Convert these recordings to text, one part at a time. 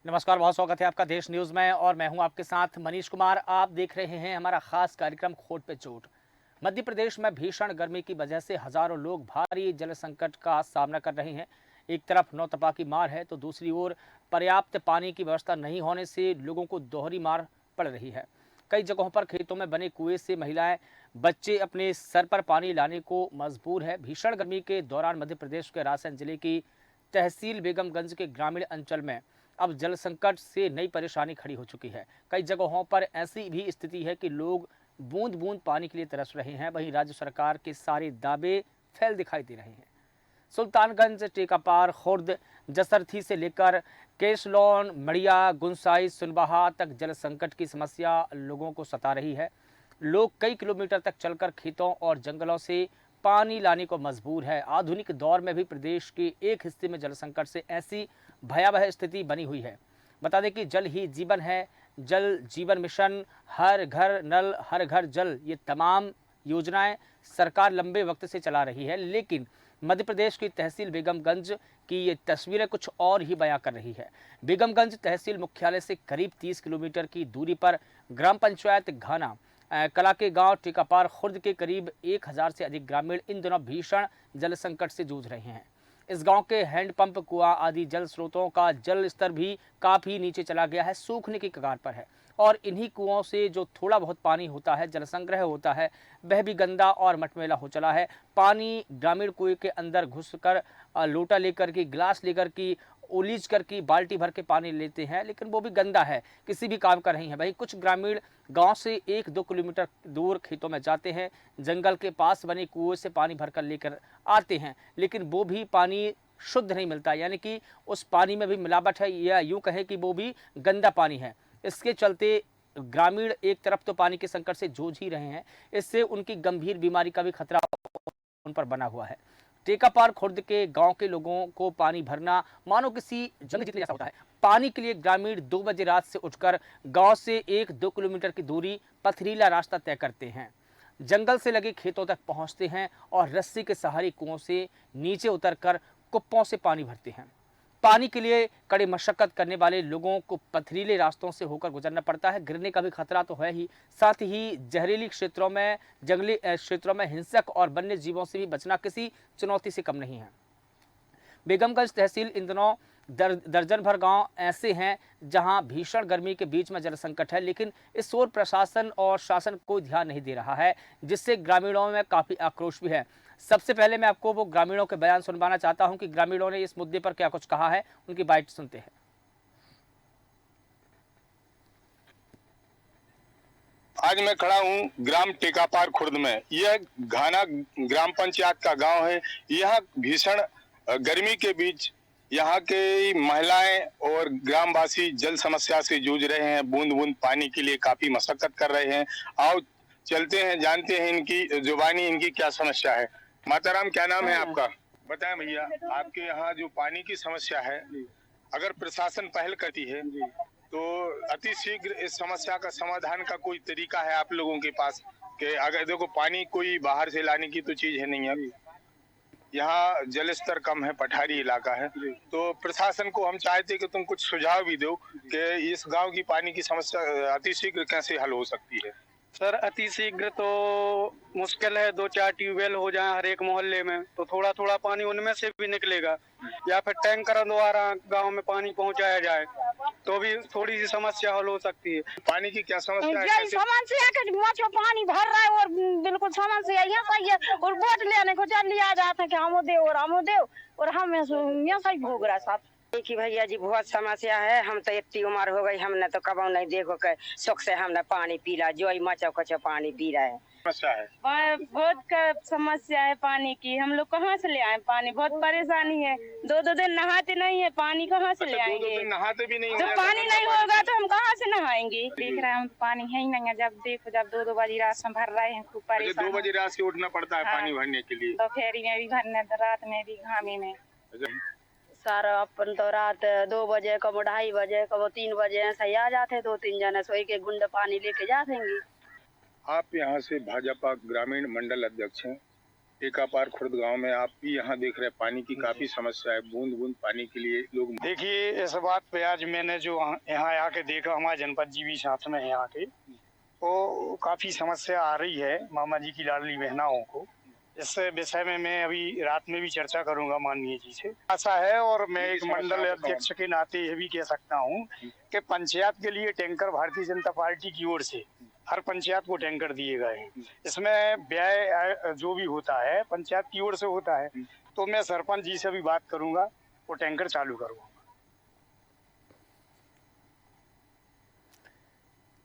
नमस्कार, बहुत स्वागत है आपका देश न्यूज़ में और मैं हूं आपके साथ मनीष कुमार। आप देख रहे हैं हमारा खास कार्यक्रम खोट पे चोट। मध्य प्रदेश में भीषण गर्मी की वजह से हजारों लोग भारी जल संकट का सामना कर रहे हैं। एक तरफ नौतपा की मार है तो दूसरी ओर पर्याप्त पानी की व्यवस्था नहीं होने से लोगों को दोहरी मार पड़ रही है। कई जगहों पर खेतों में बने कुएं से महिलाएं, बच्चे अपने सर पर पानी लाने को मजबूर है। भीषण गर्मी के दौरान मध्य प्रदेश के रायसेन जिले की तहसील बेगमगंज के ग्रामीण अंचल में अब जल संकट से नई परेशानी खड़ी हो चुकी है। कई जगहों पर ऐसी भी स्थिति है कि लोग बूंद बूंद पानी के लिए तरस रहे हैं। वहीं राज्य सरकार के सारे दावे फैल दिखाई दे रहे हैं। सुल्तानगंज, टेकापार, खुर्द, जसरथी से लेकर केसलौन, मड़िया, गुंसाई, सुनबहा तक जल संकट की समस्या लोगों को सता रही है। लोग कई किलोमीटर तक चलकर खेतों और जंगलों से पानी लाने को मजबूर है। आधुनिक दौर में भी प्रदेश के एक हिस्से में जल संकट से ऐसी भयावह स्थिति बनी हुई है। बता दें कि जल ही जीवन है। जल जीवन मिशन, हर घर नल, हर घर जल, ये तमाम योजनाएं सरकार लंबे वक्त से चला रही है, लेकिन मध्य प्रदेश की तहसील बेगमगंज की ये तस्वीरें कुछ और ही बयां कर रही है। बेगमगंज तहसील मुख्यालय से करीब 30 किलोमीटर की दूरी पर ग्राम पंचायत घाना कला के गांव टेकापार खुर्द के करीब 1000 से अधिक ग्रामीण इन दिनों भीषण जल संकट से जूझ रहे हैं। इस गांव के हैंडपंप, कुआं आदि जल स्रोतों का जल स्तर भी काफी नीचे चला गया है, सूखने की कगार पर है। और इन्हीं कुओं से जो थोड़ा बहुत पानी होता है, जल संग्रह होता है, वह भी गंदा और मटमैला हो चला है। पानी ग्रामीण कुएं के अंदर घुसकर लोटा लेकर की, गिलास लेकर की, उलीच कर की बाल्टी भर के पानी लेते हैं, लेकिन वो भी गंदा है, किसी भी काम का नहीं है। वहीं कुछ ग्रामीण गांव से 1-2 किलोमीटर दूर खेतों में जाते हैं, जंगल के पास बने कुएं से पानी भरकर लेकर आते हैं, लेकिन वो भी पानी शुद्ध नहीं मिलता, यानी कि उस पानी में भी मिलावट है, या यूं कहें कि वो भी गंदा पानी है। इसके चलते ग्रामीण एक तरफ तो पानी के संकट से जूझ ही रहे हैं, इससे उनकी गंभीर बीमारी का भी खतरा उन पर बना हुआ है। टेकापार खुर्द के गांव के लोगों को पानी भरना मानो किसी जंग जीतने जैसा होता है। पानी के लिए ग्रामीण 2 बजे रात से उठकर गांव से 1-2 किलोमीटर की दूरी पथरीला रास्ता तय करते हैं, जंगल से लगे खेतों तक पहुंचते हैं और रस्सी के सहारे कुओं से नीचे उतरकर कुप्पों से पानी भरते हैं। पानी के लिए कड़ी मशक्कत करने वाले लोगों को पथरीले रास्तों से होकर गुजरना पड़ता है। गिरने का भी खतरा तो है ही, साथ ही जहरीली क्षेत्रों में, जंगली क्षेत्रों में हिंसक और वन्य जीवों से भी बचना किसी चुनौती से कम नहीं है। बेगमगंज तहसील इन दिनों दर्जन भर गांव ऐसे हैं जहां भीषण गर्मी के बीच में जल संकट है, लेकिन इस ओर प्रशासन और शासन कोई ध्यान नहीं दे रहा है, जिससे ग्रामीणों में काफी आक्रोश भी है। सबसे पहले मैं आपको वो ग्रामीणों के बयान सुनवाना चाहता हूं कि ग्रामीणों ने इस मुद्दे पर क्या कुछ कहा है, उनकी बाइट सुनते हैं। आज मैं खड़ा हूँ ग्राम टेकापार खुर्द में। यह घाना ग्राम पंचायत का गांव है। यह भीषण गर्मी के बीच यहाँ के महिलाएं और ग्रामवासी जल समस्या से जूझ रहे हैं। बूंद बूंद पानी के लिए काफी मशक्कत कर रहे हैं। आओ चलते हैं, जानते हैं इनकी जुबानी, इनकी क्या समस्या है। माताराम, क्या नाम है आपका? बताएं भैया, आपके यहाँ जो पानी की समस्या है, अगर प्रशासन पहल करती है तो अति शीघ्र इस समस्या का समाधान का कोई तरीका है आप लोगों के पास? कि अगर देखो, पानी कोई बाहर से लाने की तो चीज है नहीं है, यहाँ जल स्तर कम है, पठारी इलाका है, तो प्रशासन को हम चाहते कि तुम कुछ सुझाव भी दो कि इस गांव की पानी की समस्या अति शीघ्र कैसे हल हो सकती है। सर, अति शीघ्र तो मुश्किल है। 2-4 ट्यूबवेल हो जाए हर एक मोहल्ले में तो थोड़ा थोड़ा पानी उनमें से भी निकलेगा, या फिर टैंकर द्वारा गांव में पानी पहुंचाया जाए तो भी थोड़ी सी समस्या हल हो सकती है। पानी की क्या समस्या है? समस्या के पानी भर रहा है और बिल्कुल समस्या ये सही है, और वोट लेने को चल लिया जाता है कि हम दे और हम यहाँ सही भोग रहा है साहब। देखिए भैया जी, बहुत समस्या है। हम तो इतनी उम्र हो गई, हमने तो कब नहीं देखो के सुख से हमने पानी पीला, जो ही मचो कचो पानी पी रहे हैं। समस्या है, बहुत समस्या है पानी की। हम लोग कहाँ से ले आए पानी? बहुत परेशानी है। 2-2 दिन नहाते नहीं है, पानी कहाँ से ले आएंगे? 2 दिन नहाते भी नहीं? जब पानी नहीं होगा तो हम कहाँ से नहाएंगे? देख रहे हैं पानी है ही नहीं है। जब देखो, जब 2-2 बजे रात से भर रहे हैं, खूब परेशान। 2 बजे रात से उठना पड़ता है पानी भरने के लिए? दोपहरी में भी भरने, रात में भी, घामी में। सारा अपन तो रात 2 बजे, कब 2:30 बजे, कब 3 बजे ऐसा ही आ जाते। 2-3 जने सोई के गुंड पानी लेके जा देंगे। आप यहाँ से भाजपा ग्रामीण मंडल अध्यक्ष हैं। टेकापार खुर्द गांव में आप भी यहाँ देख रहे हैं पानी की काफी समस्या है, बूंद बूंद पानी के लिए लोग। देखिए इस बात पे आज मैंने जो यहाँ आके देखा, हमारे जनपद जी भी साथ में है यहाँ के, तो काफी समस्या आ रही है मामा जी की लाडली बहनाओं को। इस विषय में मैं अभी रात में भी चर्चा करूंगा माननीय जी से। आशा है, और मैं एक मंडल अध्यक्ष के नाते यह भी कह सकता हूँ कि पंचायत के लिए टैंकर भारतीय जनता पार्टी की ओर से हर पंचायत को टैंकर दिए गए हैं। इसमें व्यय जो भी होता है पंचायत की ओर से होता है, तो मैं सरपंच जी से भी बात करूंगा, वो टैंकर चालू करूंगा।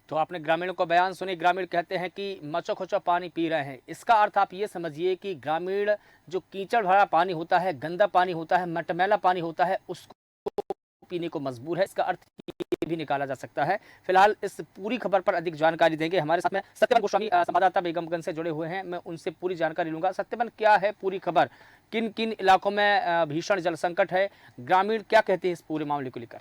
तो आपने ग्रामीणों का बयान सुनी। ग्रामीण कहते हैं कि मचो खचो पानी पी रहे हैं। इसका अर्थ आप ये समझिए कि ग्रामीण जो कीचड़ भरा पानी होता है, गंदा पानी होता है, मटमैला पानी होता है, उसको पीने को मजबूर है। इसका अर्थ ये भी निकाला जा सकता है। फिलहाल इस पूरी खबर पर अधिक जानकारी देंगे हमारे साथ में सत्यवन गोस्वामी, संवाददाता बेगमगंज से जुड़े हुए हैं। मैं उनसे पूरी जानकारी लूंगा। सत्यवन, क्या है पूरी खबर? किन किन इलाकों में भीषण जल संकट है? ग्रामीण क्या कहते हैं इस पूरे मामले को लेकर?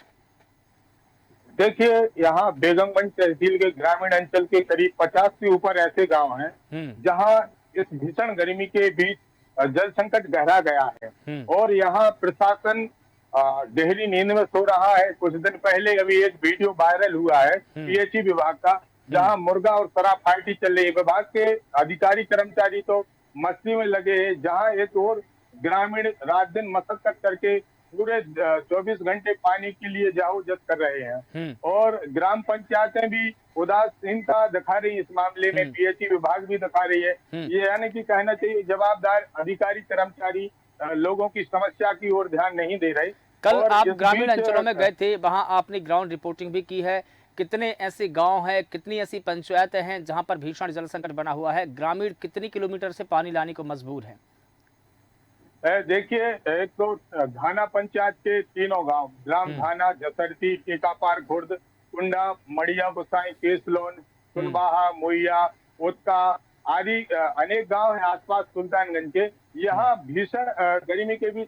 देखिए, यहाँ बेगमगंज तहसील के ग्रामीण अंचल के करीब 50 से ऊपर ऐसे गांव हैं जहां इस भीषण गर्मी के बीच जल संकट गहरा गया है और यहाँ प्रशासन गहरी नींद में सो रहा है। कुछ दिन पहले अभी एक वीडियो वायरल हुआ है पीएचई विभाग का, जहां मुर्गा और शराब पार्टी चल रही है। विभाग के अधिकारी कर्मचारी तो मस्ती में लगे हैं, जहां एक और ग्रामीण रात दिन मशक्कत करके पूरे 24 घंटे पानी के लिए जाहुजत कर रहे हैं और ग्राम पंचायतें भी उदासीनता दिखा रही है इस मामले में, पीएचई विभाग भी दिखा रही है। ये यानी कि कहना चाहिए जवाबदार अधिकारी कर्मचारी लोगों की समस्या की ओर ध्यान नहीं दे रहे। कल आप ग्रामीण अंचलों में गए थे, वहां आपने ग्राउंड रिपोर्टिंग भी की है। कितने ऐसे गांव हैं, कितनी ऐसी पंचायतें हैं जहां पर भीषण जल संकट बना हुआ है? ग्रामीण कितनी किलोमीटर से पानी लाने को मजबूर है? देखिए, एक तो धाना पंचायत के तीनों गांव, ग्राम धाना, जसरती, टेकापार खुर्द, कुंडा, मड़िया गोसाई, केसलोन, सुनबाहा, मोइया, ओतका आदि अनेक गांव हैं आसपास सुल्तानगंज के। यहाँ भीषण गर्मी के बीच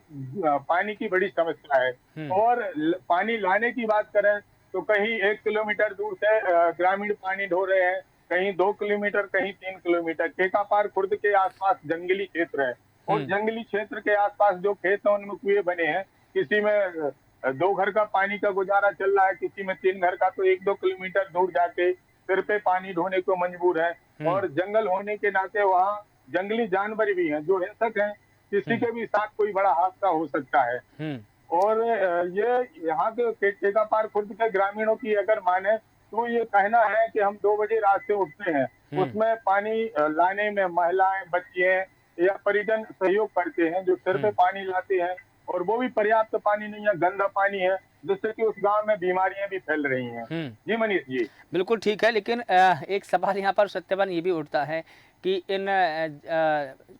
पानी की बड़ी समस्या है और पानी लाने की बात करें तो कहीं 1 किलोमीटर दूर से ग्रामीण पानी ढो रहे हैं, कहीं 2 किलोमीटर, कहीं 3 किलोमीटर। टेकापार खुर्द के आसपास जंगली क्षेत्र है और जंगली क्षेत्र के आसपास जो खेत हैं उनमें कुएं बने हैं। किसी में 2 घर का पानी का गुजारा चल रहा है, किसी में 3 घर का, तो 1-2 किलोमीटर दूर जाके सिर पे पानी ढोने को मजबूर है। और जंगल होने के नाते वहाँ जंगली जानवर भी हैं जो हिंसक हैं, किसी के भी साथ कोई बड़ा हादसा हो सकता है। और ये यहाँ के टेकापार खुर्द के ग्रामीणों की अगर माने तो ये कहना है कि हम 2 बजे रात से उठते हैं, उसमें पानी लाने में महिलाएं, बच्चे या परिजन सहयोग करते हैं जो सिर पे पानी लाते हैं, और वो भी पर्याप्त पानी नहीं है, गंदा पानी है, जिससे कि उस गांव में बीमारियां भी फैल रही हैं। जी मनीष जी, बिल्कुल ठीक है। लेकिन एक सवाल यहाँ पर सत्यवन ये भी उठता है कि इन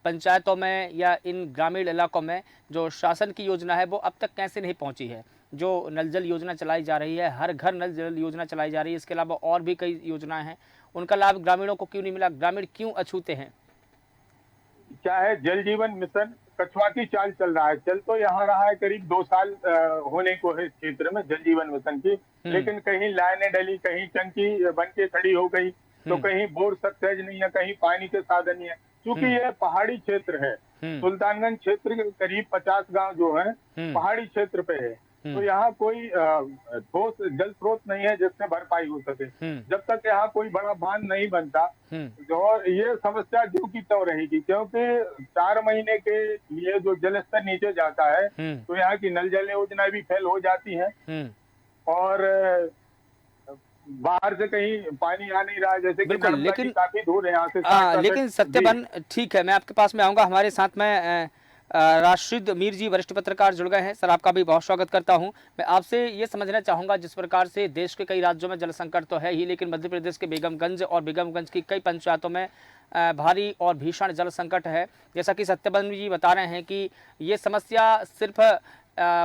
पंचायतों में या इन ग्रामीण इलाकों में जो शासन की योजना है वो अब तक कैसे नहीं पहुंची है? जो नल जल योजना चलाई जा रही है, हर घर नल जल योजना चलाई जा रही है, इसके अलावा और भी कई योजनाएं हैं, उनका लाभ ग्रामीणों को क्यों नहीं मिला? ग्रामीण क्यों अछूते हैं? चाहे जल जीवन मिशन कछुआ की चाल चल रहा है, चल तो यहाँ रहा है करीब 2 साल होने को है क्षेत्र में जल जीवन मिशन की, लेकिन कहीं लाइनें डली, कहीं टंकी बन के खड़ी हो गई, तो कहीं बोर सक्सेज नहीं है, कहीं पानी के साधन नहीं है। क्योंकि ये पहाड़ी क्षेत्र है, सुल्तानगंज क्षेत्र के करीब 50 गांव जो है पहाड़ी क्षेत्र पे है, तो यहाँ कोई ठोस जल स्रोत नहीं है जिससे भरपाई हो सके। जब तक यहाँ कोई बड़ा बांध नहीं बनता और ये समस्या जो की त्यों रहेगी, क्योंकि 4 महीने के लिए जो जल स्तर नीचे जाता है तो यहाँ की नल जल योजना भी फेल हो जाती है और बाहर से कहीं पानी आ नहीं रहा है, जैसे कि लेकिन काफी दूर है यहाँ से। लेकिन सत्यवन, ठीक है, मैं आपके पास में आऊंगा। हमारे साथ में राशिद मीर जी, वरिष्ठ पत्रकार, जुड़ गए हैं। सर, आपका भी बहुत स्वागत करता हूं। मैं आपसे ये समझना चाहूंगा, जिस प्रकार से देश के कई राज्यों में जल संकट तो है ही, लेकिन मध्य प्रदेश के बेगमगंज और बेगमगंज की कई पंचायतों में भारी और भीषण जल संकट है। जैसा कि सत्यवन जी बता रहे हैं कि ये समस्या सिर्फ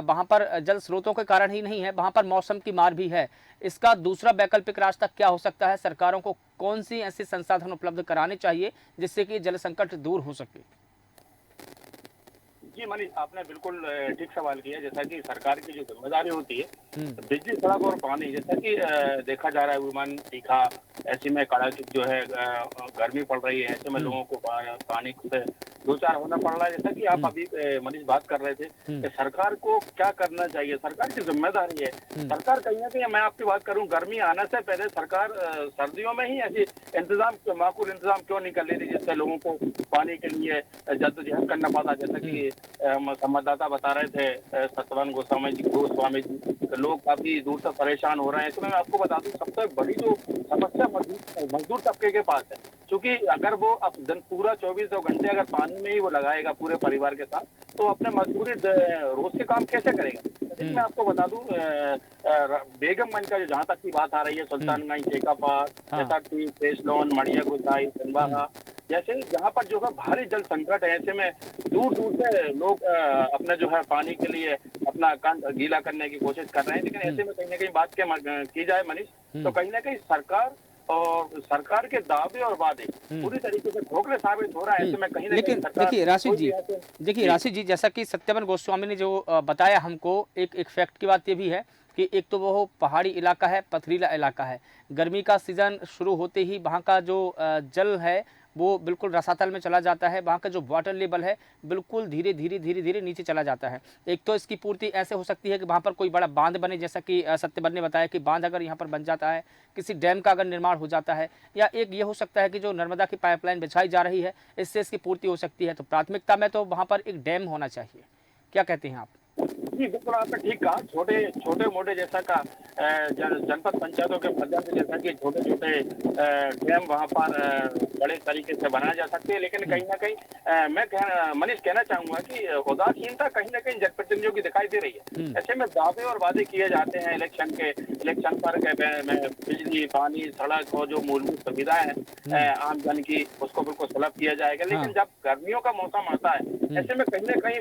वहाँ पर जल स्रोतों के कारण ही नहीं है, वहाँ पर मौसम की मार भी है। इसका दूसरा वैकल्पिक रास्ता क्या हो सकता है? सरकारों को कौन सी ऐसे संसाधन उपलब्ध कराने चाहिए जिससे कि जल संकट दूर हो सके? जी मनीष, आपने बिल्कुल ठीक सवाल किया। जैसा कि सरकार की जो जिम्मेदारी होती है, हम्म। बिजली, सड़क और पानी, जैसा कि देखा जा रहा है विमान तीखा, ऐसे में कड़ाके जो है गर्मी पड़ रही है, ऐसे में लोगों को पानी से दो चार होना पड़ रहा है। जैसा कि आप अभी मनीष बात कर रहे थे कि सरकार को क्या करना चाहिए, सरकार की जिम्मेदारी है। सरकार कहीं ना कहीं, मैं आपकी बात करूं, गर्मी आने से पहले सरकार सर्दियों में ही ऐसे माकूल इंतजाम क्यों नहीं कर लेती, जिससे लोगों को पानी के लिए जद्दोजहद करना पड़ता। जैसा कि संवाददाता बता रहे थे सत्यवान गोस्वामी जी, तो लोग काफी दूर से परेशान हो रहे हैं। इसमें मैं आपको बता दूं, सबसे बड़ी जो समस्या मजदूर तबके के पास है, क्योंकि अगर वो दिन पूरा 24 घंटे अगर पानी में ही वो लगाएगा पूरे परिवार के साथ, तो अपने मजदूरी रोज के काम कैसे करेगा। लेकिन मैं आपको बता दूं, बेगमगंज का जो, जहाँ तक की बात आ रही है, सुल्तानगंज, टेकापार, जसरती, केसलोन, मड़िया गुसाई, चंदवाहा, जैसे जहाँ पर जो है भारी जल संकट है, ऐसे में दूर दूर से लोग अपने जो है पानी के लिए अपना कंठ गीला करने की कोशिश कर रहे हैं। लेकिन ऐसे में कहीं ना कहीं बात की जाए मनीष, तो कहीं ना कहीं सरकार के दावे और वादे पूरी तरीके से खोखले साबित हो रहा है। ऐसे में कहीं ना कहीं लेकिन सरकार देखिए राशिद जी, जैसा कि सत्यवान गोस्वामी ने जो बताया हमको, एक फैक्ट की बात ये भी है कि एक तो वो पहाड़ी इलाका है, पथरीला इलाका है। गर्मी का सीज़न शुरू होते ही वहाँ का जो जल है वो बिल्कुल रसातल में चला जाता है। वहाँ का जो वाटर लेवल है बिल्कुल धीरे धीरे नीचे चला जाता है। एक तो इसकी पूर्ति ऐसे हो सकती है कि वहाँ पर कोई बड़ा बांध बने, जैसा कि सत्यवान ने बताया कि बांध अगर यहाँ पर बन जाता है, किसी डैम का अगर निर्माण हो जाता है, या एक ये हो सकता है कि जो नर्मदा की पाइपलाइन बिछाई जा रही है, इससे इसकी पूर्ति हो सकती है। तो प्राथमिकता में तो वहाँ पर एक डैम होना चाहिए। क्या कहते हैं आप? जी बिल्कुल, आपने ठीक कहा। छोटे मोटे जैसा का जनपद पंचायतों के माध्यम से, जैसा कि छोटे छोटे डैम वहाँ पर बड़े तरीके से बनाए जा सकते हैं। लेकिन कहीं ना कहीं मैं मनीष कहना चाहूंगा कि उदासीनता कहीं ना कहीं जनप्रतिनिधियों की दिखाई दे रही है। ऐसे में दावे और वादे किए जाते हैं इलेक्शन पर बिजली, पानी, सड़क और जो मूलभूत सुविधाएं हैं आम जन की, उसको बिल्कुल सुलभ किया जाएगा। लेकिन जब गर्मियों का मौसम आता है, ऐसे में कहीं ना कहीं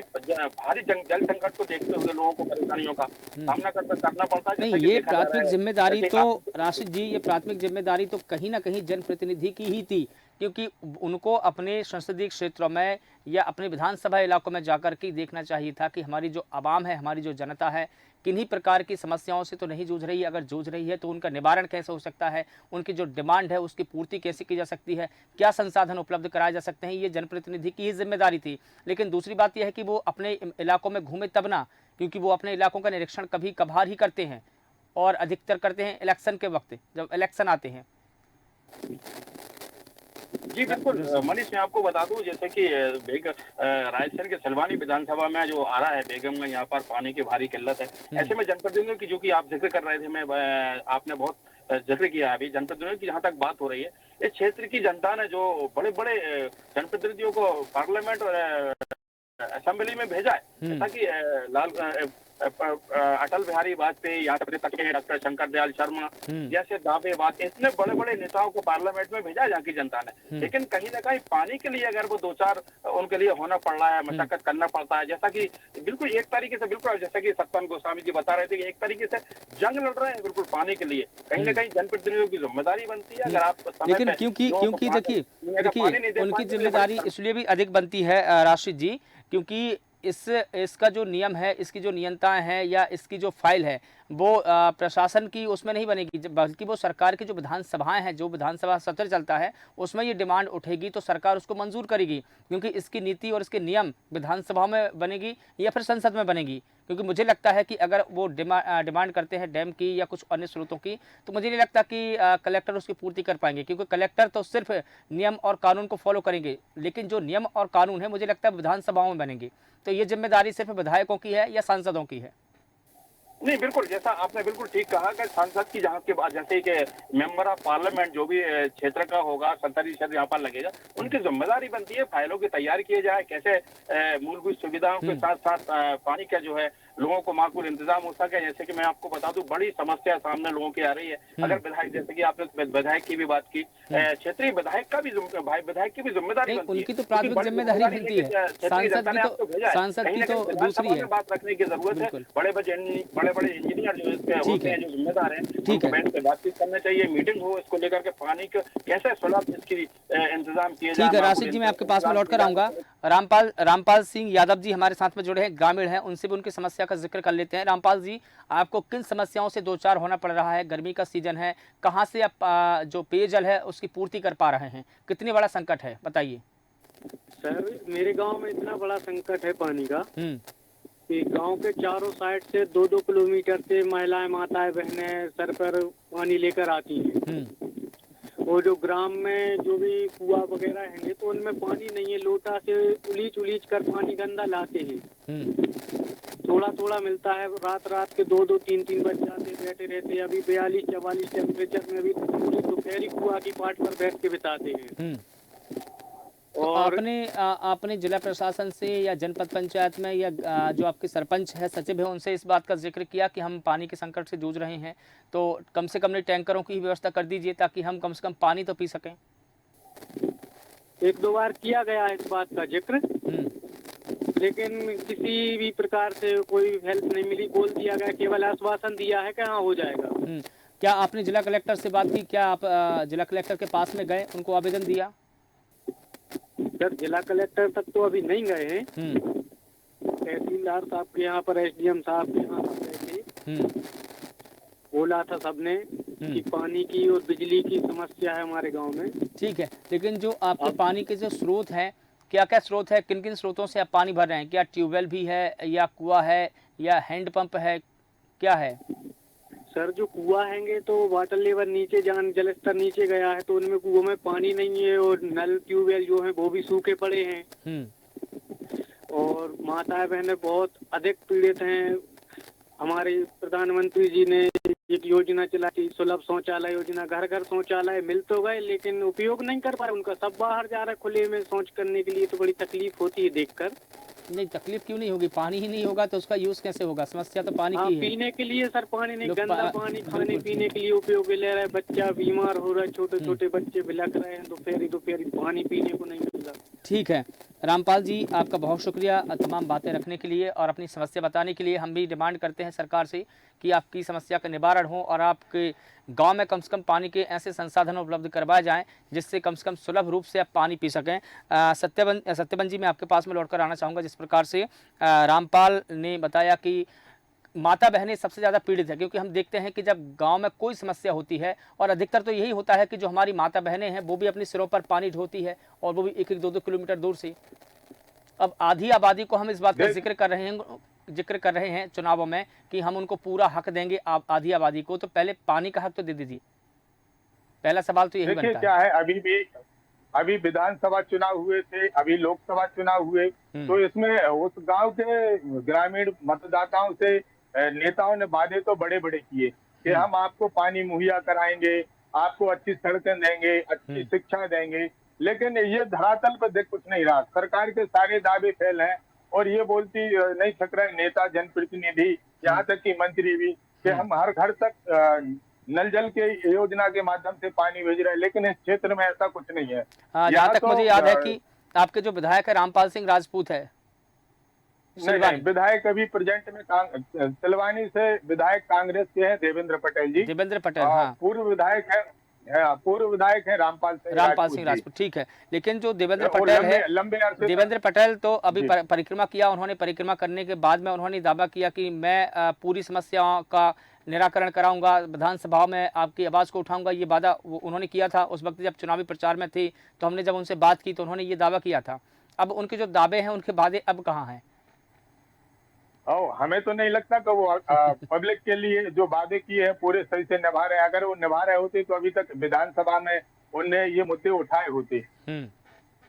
भारी जल संकट को देखते हुए लोगों को परेशानियों का सामना करना पड़ता है। नहीं, ये प्राथमिक जिम्मेदारी तो राशिद जी, ये प्राथमिक जिम्मेदारी तो कहीं ना कहीं जनप्रतिनिधि की ही थी, क्योंकि उनको अपने संसदीय क्षेत्रों में या अपने विधानसभा इलाकों में जाकर के देखना चाहिए था कि हमारी जो आवाम है, हमारी जो जनता है, किन्हीं प्रकार की समस्याओं से तो नहीं जूझ रही है। अगर जूझ रही है तो उनका निवारण कैसे हो सकता है, उनकी जो डिमांड है उसकी पूर्ति कैसे की जा सकती है, क्या संसाधन उपलब्ध कराए जा सकते हैं, ये जनप्रतिनिधि की ही जिम्मेदारी थी। लेकिन दूसरी बात यह है कि वो अपने इलाकों में घूमे तब ना, क्योंकि वो अपने इलाकों का निरीक्षण कभी कभार ही करते हैं, और अधिकतर करते हैं इलेक्शन के वक्त, जब इलेक्शन आते हैं। जी बिल्कुल मनीष, मैं आपको बता दूं, जैसे कि राजस्थान के सिलवानी विधानसभा में जो आ रहा है बेगमगंज, यहाँ पर पानी की भारी किल्लत है। ऐसे में जनप्रतिनिधियों की, जो कि आप जिक्र कर रहे थे, आपने बहुत जिक्र किया अभी, जनप्रतिनिधियों की जहाँ तक बात हो रही है, इस क्षेत्र की जनता ने जो बड़े बड़े जनप्रतिनिधियों को पार्लियामेंट और असेंबली में भेजा है, जैसा कि अटल बिहारी वाजपेयी, यहाँ तक के डॉक्टर शंकर दयाल शर्मा जैसे दावे बात, इतने बड़े बड़े नेताओं को पार्लियामेंट में भेजा यहाँ की जनता ने। लेकिन कहीं ना कहीं पानी के लिए अगर वो दो चार उनके लिए होना पड़ रहा है, मशक्कत करना पड़ता है, जैसा कि बिल्कुल एक तरीके से, बिल्कुल जैसा कि सत्यवान गोस्वामी जी बता रहे थे कि एक तरीके से जंग लड़ रहे हैं बिल्कुल पानी के लिए। कहीं ना कहीं जनप्रतिनिधियों की जिम्मेदारी बनती है, अगर आप लेकिन क्योंकि देखिए उनकी जिम्मेदारी इसलिए भी अधिक बनती है राशिद जी, क्योंकि इसका जो नियम है, इसकी जो नियंताएं हैं, या इसकी जो फाइल है, वो प्रशासन की उसमें नहीं बनेगी, बल्कि वो सरकार की जो विधानसभाएं हैं, जो विधानसभा सत्र चलता है, उसमें ये डिमांड उठेगी तो सरकार उसको मंजूर करेगी, क्योंकि इसकी नीति और इसके नियम विधानसभा में बनेगी या फिर संसद में बनेगी। क्योंकि मुझे लगता है कि अगर वो डिमांड करते हैं डैम की या कुछ अन्य स्रोतों की, तो मुझे नहीं लगता कि कलेक्टर उसकी पूर्ति कर पाएंगे, क्योंकि कलेक्टर तो सिर्फ नियम और कानून को फॉलो करेंगे, लेकिन जो नियम और कानून है मुझे लगता है विधानसभाओं में बनेंगे। तो ये जिम्मेदारी सिर्फ विधायकों की है या सांसदों की है? नहीं बिल्कुल, जैसा आपने बिल्कुल ठीक कहा कि सांसद की जहाँ के बाद, जैसे कि मेंबर ऑफ पार्लियामेंट जो भी क्षेत्र का होगा, संसदीय क्षेत्र यहाँ पर लगेगा, उनकी जिम्मेदारी बनती है फाइलों की तैयार किए जाए, कैसे मूलभूत सुविधाओं के साथ साथ पानी का जो है लोगों को माकूल इंतजाम हो सके। जैसे कि मैं आपको बता दूं, बड़ी समस्या सामने लोगों की आ रही है। अगर विधायक, जैसे कि आपने विधायक की भी बात की, क्षेत्रीय विधायक का भी विधायक की भी जिम्मेदारी नहीं, बनती है, उनकी तो क्योंकि प्राथमिक बड़ी जिम्मेदारी जिम्मेदारी बनती लेके है। क्षेत्रीय जनता ने आपको भेजा है। सांसद कहीं की ना तो कहीं दूसरी विधानसभा है। में बात रखने की जरूरत है। बिल्कुल। बड़े बड़े इंजीनियर जो इसके ठीक होते है। हैं, जो जिम्मेदार हैं, ठीक उनको है। बैठ कर बातचीत करना चाहिए, मीटिंग हो इसको लेकर के, पानी का कैसे सुलभ इसकी इंतजाम किए ठीक है जाए। राशिद जी, मैं आपके पास में लौट कर आऊंगा। रामपाल सिंह यादव जी हमारे साथ में जुड़े हैं, ग्रामीण हैं, उनसे भी उनकी समस्या का जिक्र कर लेते हैं। रामपाल जी, आपको किन समस्याओं से दो चार होना पड़ रहा है? गर्मी का सीजन है, कहाँ से आप जो पेयजल है उसकी पूर्ति कर पा रहे हैं? कितनी बड़ा संकट है, बताइए। सर, मेरे गांव में इतना बड़ा संकट है पानी का हम्म। कि गांव के चारों साइड से 2-2 किलोमीटर से महिलाएं, माताएं, बहनें सर पर पानी लेकर आती हैं। और जो ग्राम में जो भी कुआं वगैरह हैं तो उनमें पानी नहीं है, लोटा से उलीच कर पानी गंदा लाते हैं। थोड़ा थोड़ा मिलता है, रात के 2-2, 3-3 बज जाते, बैठे रहते। अभी 42-44 टेम्परेचर में भी पूरी दोपहरी कुआं की पाट पर बैठ के बिताते हैं। तो और आपने जिला प्रशासन से या जनपद पंचायत में या जो आपके सरपंच है, सचिव है, उनसे इस बात का जिक्र किया कि हम पानी के संकट से जूझ रहे हैं, तो कम से कम टैंकरों की व्यवस्था कर दीजिए ताकि हम कम से कम पानी तो पी सकें? 1-2 बार किया गया है इस बात का जिक्र, लेकिन किसी भी प्रकार से कोई हेल्प नहीं मिली। बोल दिया गया, केवल आश्वासन दिया है कि हाँ हो जाएगा। क्या आपने जिला कलेक्टर से बात की? क्या आप जिला कलेक्टर के पास में गए, उनको आवेदन दिया? सर, जिला कलेक्टर तक तो अभी नहीं गए हैं। तहसीलदार साहब के यहाँ पर, SDM साहब के यहाँ पर बोला था सबने कि पानी की और बिजली की समस्या है हमारे गांव में। ठीक है, लेकिन जो आपके पानी के जो स्रोत हैं, क्या क्या स्रोत है, किन किन स्रोतों से आप पानी भर रहे हैं? क्या ट्यूबवेल भी है या कुआं है या हैंड पंप है, क्या है? सर, जो कुआं हैंगे तो वाटर लेवल नीचे, जल स्तर नीचे गया है, तो उनमें कुओं में पानी नहीं है। और नल ट्यूबवेल जो है वो भी सूखे पड़े हैं। और माताएं बहनें बहुत अधिक पीड़ित हैं। हमारे प्रधानमंत्री जी ने एक योजना चलाई, सुलभ शौचालय योजना। घर घर शौचालय मिल तो गए, लेकिन उपयोग नहीं कर पा रहे उनका। सब बाहर जा रहे खुले में शौच करने के लिए, तो बड़ी तकलीफ होती है देखकर। नहीं, तकलीफ क्यों नहीं होगी? पानी ही नहीं होगा तो उसका यूज कैसे होगा? समस्या तो पानी की है। पीने के लिए सर पानी नहीं, गंदा पानी खाने पीने के लिए उपयोग ले रहे हैं। बच्चा बीमार हो रहा है, छोटे छोटे बच्चे बिलख रहे हैं, दोपहरी पानी पीने को नहीं मिल रहा। ठीक है रामपाल जी, आपका बहुत शुक्रिया तमाम बातें रखने के लिए और अपनी समस्या बताने के लिए। हम भी डिमांड करते हैं सरकार से कि आपकी समस्या का निवारण हो और आपके गांव में कम से कम पानी के ऐसे संसाधन उपलब्ध करवाए जाएं जिससे कम से कम सुलभ रूप से आप पानी पी सकें। सत्यबन जी, मैं आपके पास में लौटकर आना चाहूँगा। जिस प्रकार से रामपाल ने बताया कि माता बहनें सबसे ज़्यादा पीड़ित है, क्योंकि हम देखते हैं कि जब गांव में कोई समस्या होती है, और अधिकतर तो यही होता है कि जो हमारी माता बहनें हैं वो भी अपने सिरों पर पानी ढोती है, और वो भी 1-1, 2-2 किलोमीटर दूर से। अब आधी आबादी को हम इस बात का जिक्र कर रहे हैं चुनावों में कि हम उनको पूरा हक देंगे आधी आबादी को, तो पहले पानी का हक तो दे दीजिए। पहला सवाल तो यही बनता है। क्या है, अभी विधानसभा चुनाव हुए थे, अभी लोकसभा चुनाव हुए, तो इसमें उस गांव के ग्रामीण मतदाताओं से नेताओं ने वादे तो बड़े बड़े किए कि हम आपको पानी मुहैया कराएंगे, आपको अच्छी सड़कें देंगे, अच्छी शिक्षा देंगे, लेकिन ये धरातल पर देख कुछ नहीं रहा। सरकार के सारे दावे फेल हैं और ये बोलती नहीं थक रहे नेता, जनप्रतिनिधि, यहाँ तक कि मंत्री भी, कि हम हर घर तक नल जल के योजना के माध्यम से पानी भेज रहे हैं, लेकिन इस क्षेत्र में ऐसा कुछ नहीं है। जहाँ तक मुझे याद है कि आपके जो विधायक है रामपाल सिंह राजपूत है। नहीं, विधायक अभी प्रेजेंट में सिलवानी से विधायक कांग्रेस के हैं देवेंद्र पटेल जी। देवेंद्र पटेल, हाँ। पूर्व विधायक है रामपाल सिंह राजपूत। ठीक है, लेकिन जो देवेंद्र पटेल है, देवेंद्र पटेल तो अभी परिक्रमा किया। उन्होंने परिक्रमा करने के बाद में उन्होंने दावा किया कि मैं पूरी समस्याओं का निराकरण कराऊंगा, विधानसभा में आपकी आवाज़ को उठाऊंगा। ये वादा उन्होंने किया था उस वक्त जब चुनावी प्रचार में थे, तो हमने जब उनसे बात की तो उन्होंने ये दावा किया था। अब उनके जो दावे हैं, उनके वादे अब कहाँ हैं? हमें तो नहीं लगता कि वो पब्लिक के लिए जो वादे किए हैं पूरे सही से निभा रहे हैं। अगर वो निभा रहे होते तो अभी तक विधानसभा में उनने ये मुद्दे उठाए होते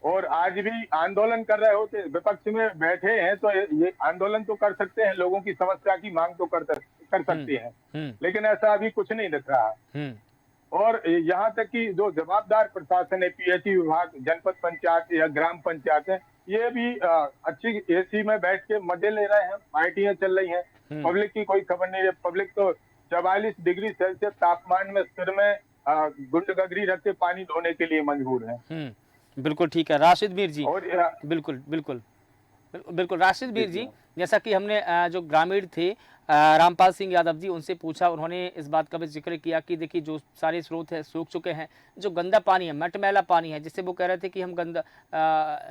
और आज भी आंदोलन कर रहे होते। विपक्ष में बैठे हैं तो ये आंदोलन तो कर सकते हैं, लोगों की समस्या की मांग तो कर सकते हैं, लेकिन ऐसा अभी कुछ नहीं दिख रहा। और यहाँ तक कि जो जवाबदार प्रशासन है, PHE विभाग, जनपद पंचायत या ग्राम पंचायत है, ये भी अच्छी एसी में बैठ के मजे ले रहे हैं, पार्टियां चल रही हैं। पब्लिक की कोई खबर नहीं है। पब्लिक तो 44 डिग्री सेल्सियस तापमान में सिर में गुंडगगरी रख के पानी धोने के लिए मजबूर है। बिल्कुल ठीक है राशिद मीर जी। और बिल्कुल बिल्कुल बिल्कुल राशिद मीर जी, जैसा कि हमने जो ग्रामीण थे रामपाल सिंह यादव जी, उनसे पूछा, उन्होंने इस बात का भी जिक्र किया कि देखिए जो सारे स्रोत है सूख चुके हैं, जो गंदा पानी है, मटमैला पानी है, जिससे वो कह रहे थे कि हम गंदा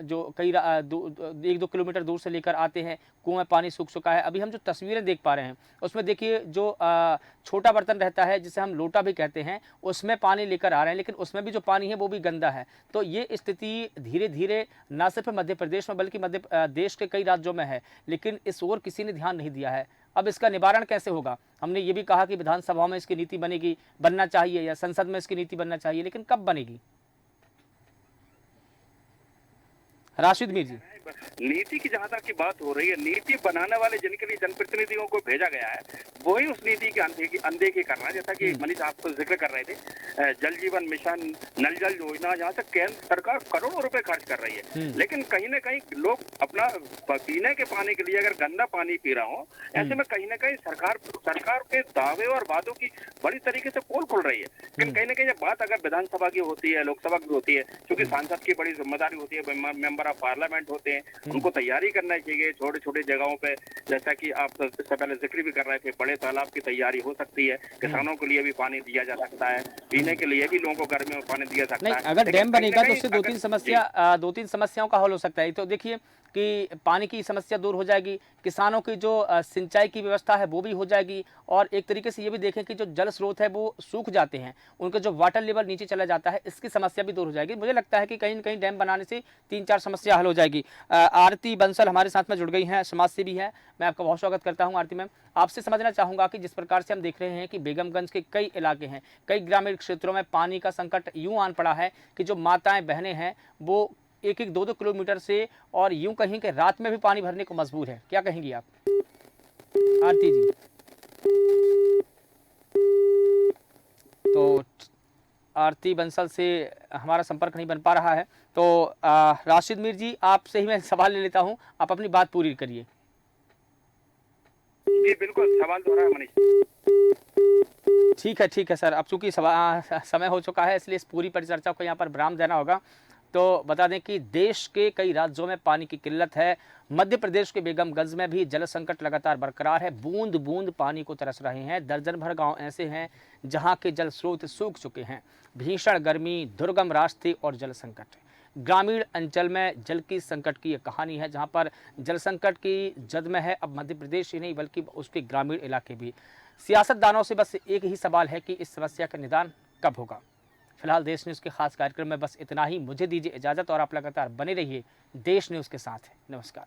जो कई 1-2 किलोमीटर दूर से लेकर आते हैं, कुएं में पानी सूख चुका है। अभी हम जो तस्वीरें देख पा रहे हैं उसमें देखिए जो छोटा बर्तन रहता है जिसे हम लोटा भी कहते हैं, उसमें पानी लेकर आ रहे हैं, लेकिन उसमें भी जो पानी है वो भी गंदा है। तो ये स्थिति धीरे धीरे न सिर्फ मध्य प्रदेश में बल्कि देश के कई राज्यों में है, लेकिन इस ओर किसी ने ध्यान नहीं दिया है। अब इसका निवारण कैसे होगा? हमने ये भी कहा कि विधानसभा में इसकी नीति बनना चाहिए या संसद में इसकी नीति बनना चाहिए, लेकिन कब बनेगी? राशिद मीर जी। नीति की जहां तक की बात हो रही है, नीति बनाने वाले जिनके लिए जनप्रतिनिधियों को भेजा गया है वही उस नीति की अनदेखी कर रहा है। जैसा कि मनीष आप तो जिक्र कर रहे थे, जल जीवन मिशन, नल जल योजना, जहाँ तक केंद्र सरकार करोड़ों रुपए खर्च कर रही है, लेकिन कहीं ना कहीं लोग अपना पीने के पानी के लिए अगर गंदा पानी पी रहा हो, ऐसे में कहीं ना कहीं सरकार के दावे और वादों की बड़ी तरीके से पोल खुल रही है। लेकिन कहीं ना कहीं जब बात अगर विधानसभा की होती है, लोकसभा की होती है, क्योंकि सांसद की बड़ी जिम्मेदारी होती है, मेंबर ऑफ पार्लियामेंट होते हैं, उनको तैयारी करना चाहिए छोटे छोटे जगहों पे। जैसा कि आप इससे पहले जिक्र भी कर रहे थे, बड़े तालाब की तैयारी हो सकती है, किसानों के लिए भी पानी दिया जा सकता है, पीने के लिए भी लोगों को गर्मी में पानी दिया सकता है। अगर डैम बनेगा तो उससे दो तीन समस्याओं का हल हो सकता है। तो देखिए कि पानी की समस्या दूर हो जाएगी, किसानों की जो सिंचाई की व्यवस्था है वो भी हो जाएगी, और एक तरीके से ये भी देखें कि जो जल स्रोत है वो सूख जाते हैं, उनका जो वाटर लेवल नीचे चला जाता है, इसकी समस्या भी दूर हो जाएगी। मुझे लगता है कि कहीं न कहीं डैम बनाने से 3-4 समस्या हल हो जाएगी। आरती बंसल हमारे साथ में जुड़ गई हैं, समाजसेवी हैं, मैं आपका बहुत स्वागत करता हूं। आरती मैम, आपसे समझना चाहूँगा कि जिस प्रकार से हम देख रहे हैं कि बेगमगंज के कई इलाके हैं, कई ग्रामीण क्षेत्रों में पानी का संकट यूँ आन पड़ा है कि जो माताएँ बहनें हैं वो 1-1, 2-2 किलोमीटर से और यूं कहीं कि रात में भी पानी भरने को मजबूर है। क्या कहेंगी आप आरती जी? तो आरती बंसल से हमारा संपर्क नहीं बन पा रहा है, तो राशिद मीर जी आपसे ही मैं सवाल ले लेता हूं, आप अपनी बात पूरी करिए। जी बिल्कुल, सवाल दोहराया मनीष। ठीक है सर, अब चूंकि समय हो चुका है इसलिए इस पूरी परिचर्चा को यहाँ पर विराम देना होगा। तो बता दें कि देश के कई राज्यों में पानी की किल्लत है। मध्य प्रदेश के बेगमगंज में भी जल संकट लगातार बरकरार है, बूंद बूंद पानी को तरस रहे हैं। दर्जन भर गांव ऐसे हैं जहां के जल स्रोत सूख चुके हैं। भीषण गर्मी, दुर्गम रास्ते और जल संकट। ग्रामीण अंचल में जल की संकट की यह कहानी है, जहां पर जल संकट की जद में है अब मध्य प्रदेश ही नहीं बल्कि उसके ग्रामीण इलाके भी। सियासतदानों से बस एक ही सवाल है कि इस समस्या का निदान कब होगा। फिलहाल देश न्यूज़ के खास कार्यक्रम में बस इतना ही। मुझे दीजिए इजाज़त और आप लगातार बने रहिए देश न्यूज़ के साथ। नमस्कार।